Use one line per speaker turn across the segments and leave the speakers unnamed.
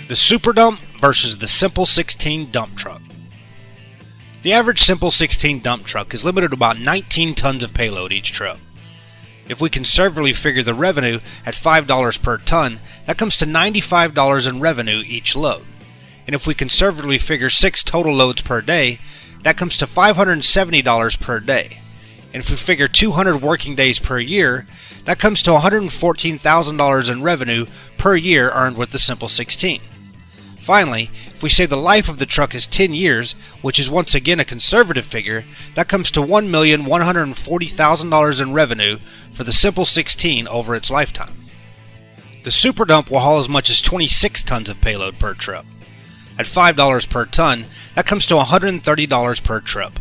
The Super Dump versus the Simple 16 dump truck. The average Simple 16 dump truck is limited to about 19 tons of payload each trip. If we conservatively figure the revenue at $5 per ton, that comes to $95 in revenue each load. And if we conservatively figure 6 total loads per day, that comes to $570 per day. And if we figure 200 working days per year, that comes to $114,000 in revenue per year earned with the Simple 16. Finally, if we say the life of the truck is 10 years, which is once again a conservative figure, that comes to $1,140,000 in revenue for the Simple 16 over its lifetime. The Super Dump will haul as much as 26 tons of payload per trip. At $5 per ton, that comes to $130 per trip,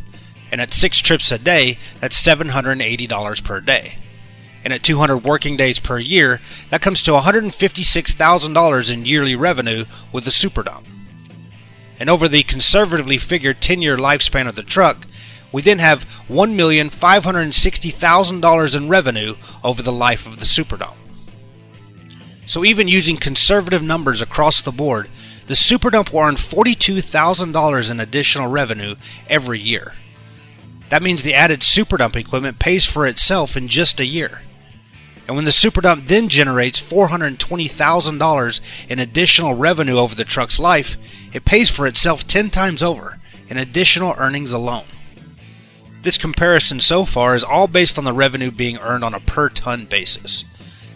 and at 6 trips a day, that's $780 per day. And at 200 working days per year, that comes to $156,000 in yearly revenue with the Super Dump. And over the conservatively figured 10-year lifespan of the truck, we then have $1,560,000 in revenue over the life of the Super Dump. So even using conservative numbers across the board, the Super Dump will earn $42,000 in additional revenue every year. That means the added Super Dump equipment pays for itself in just a year. And when the Super Dump then generates $420,000 in additional revenue over the truck's life, it pays for itself 10 times over in additional earnings alone. This comparison so far is all based on the revenue being earned on a per ton basis.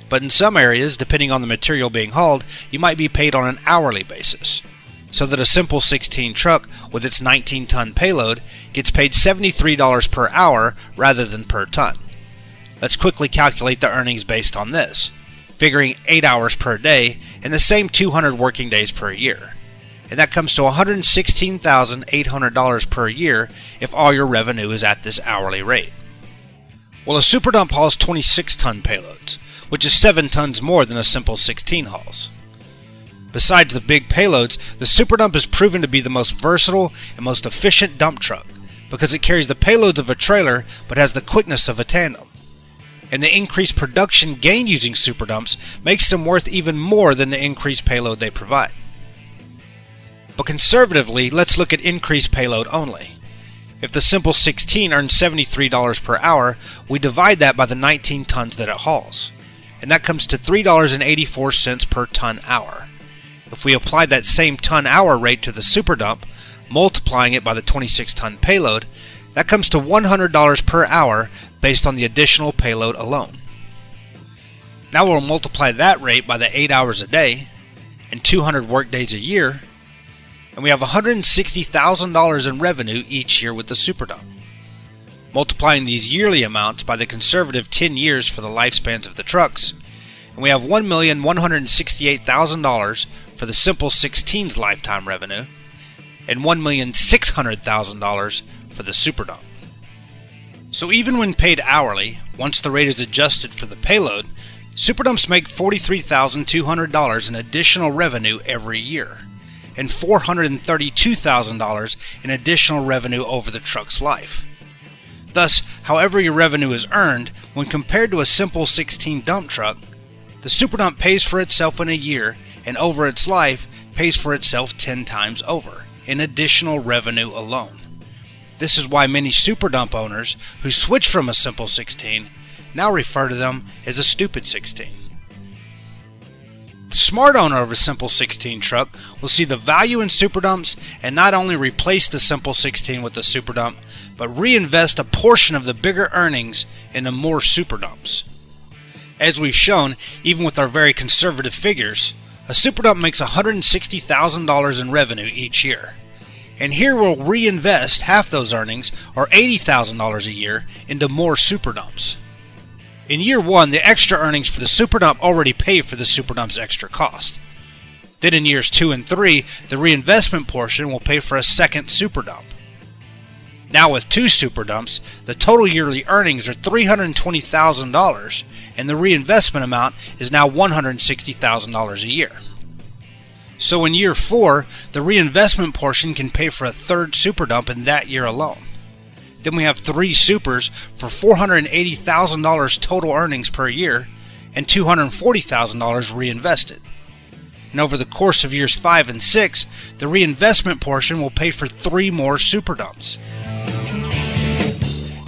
But in some areas, depending on the material being hauled, you might be paid on an hourly basis. So that a Simple 16 truck with its 19-ton payload gets paid $73 per hour rather than per ton. Let's quickly calculate the earnings based on this, figuring 8 hours per day and the same 200 working days per year. And that comes to $116,800 per year if all your revenue is at this hourly rate. Well, a Super Dump hauls 26-ton payloads, which is 7 tons more than a Simple 16 hauls. Besides the big payloads, the Super Dump is proven to be the most versatile and most efficient dump truck because it carries the payloads of a trailer but has the quickness of a tandem. And the increased production gained using Super Dumps makes them worth even more than the increased payload they provide. But conservatively, let's look at increased payload only. If the Simple 16 earns $73 per hour, we divide that by the 19 tons that it hauls, and that comes to $3.84 per ton hour. If we apply that same ton hour rate to the Super Dump, multiplying it by the 26-ton payload, that comes to $100 per hour based on the additional payload alone. Now we'll multiply that rate by the 8 hours a day and 200 work days a year, and we have $160,000 in revenue each year with the Super Dump. Multiplying these yearly amounts by the conservative 10 years for the lifespans of the trucks, and we have $1,168,000 for the Simple 16's lifetime revenue, and $1,600,000 for the Super Dump. So even when paid hourly, once the rate is adjusted for the payload, Super Dumps make $43,200 in additional revenue every year, and $432,000 in additional revenue over the truck's life. Thus, however your revenue is earned, when compared to a Simple 16 dump truck, the Super Dump pays for itself in a year, and over its life pays for itself 10 times over in additional revenue alone. This is why many Super Dump owners who switch from a Simple 16 now refer to them as a stupid 16. The smart owner of a Simple 16 truck will see the value in Super Dumps and not only replace the Simple 16 with the Super Dump, but reinvest a portion of the bigger earnings into more Super Dumps. As we've shown, even with our very conservative figures, a Super Dump makes $160,000 in revenue each year. And here we'll reinvest half those earnings, or $80,000 a year, into more Super Dumps. In year 1, the extra earnings for the Super Dump already pay for the Super Dump's extra cost. Then in years 2 and 3, the reinvestment portion will pay for a second Super Dump. Now with 2 Super Dumps, the total yearly earnings are $320,000, and the reinvestment amount is now $160,000 a year. So in year 4, the reinvestment portion can pay for a third Super Dump in that year alone. Then we have 3 Supers for $480,000 total earnings per year and $240,000 reinvested. and over the course of years 5 and 6, the reinvestment portion will pay for 3 more super dumps.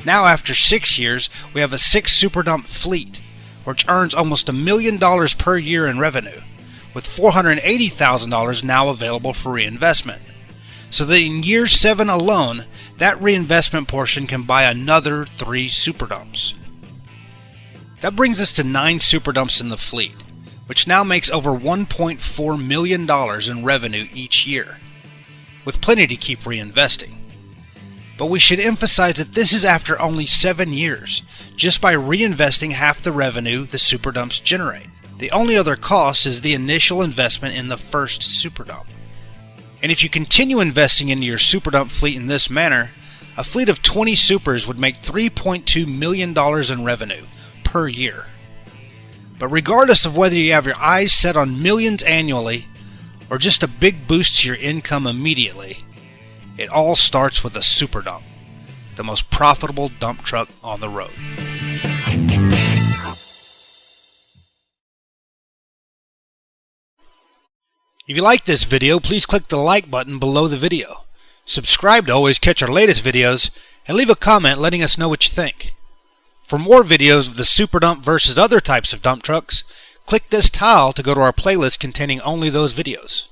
Now after 6 years, we have a 6 super dump fleet, which earns almost $1 million per year in revenue, with $480,000 now available for reinvestment. So that in year 7 alone, that reinvestment portion can buy another 3 super dumps. That brings us to 9 super dumps in the fleet, which now makes over $1.4 million in revenue each year, with plenty to keep reinvesting. But we should emphasize that this is after only 7 years, just by reinvesting half the revenue the super dumps generate. The only other cost is the initial investment in the first super dump. And if you continue investing into your super dump fleet in this manner, a fleet of 20 supers would make $3.2 million in revenue per year. But regardless of whether you have your eyes set on millions annually or just a big boost to your income immediately, it all starts with a super dump, the most profitable dump truck on the road. If you like this video, please click the like button below the video. Subscribe to always catch our latest videos, and leave a comment letting us know what you think. For more videos of the super dump versus other types of dump trucks, click this tile to go to our playlist containing only those videos.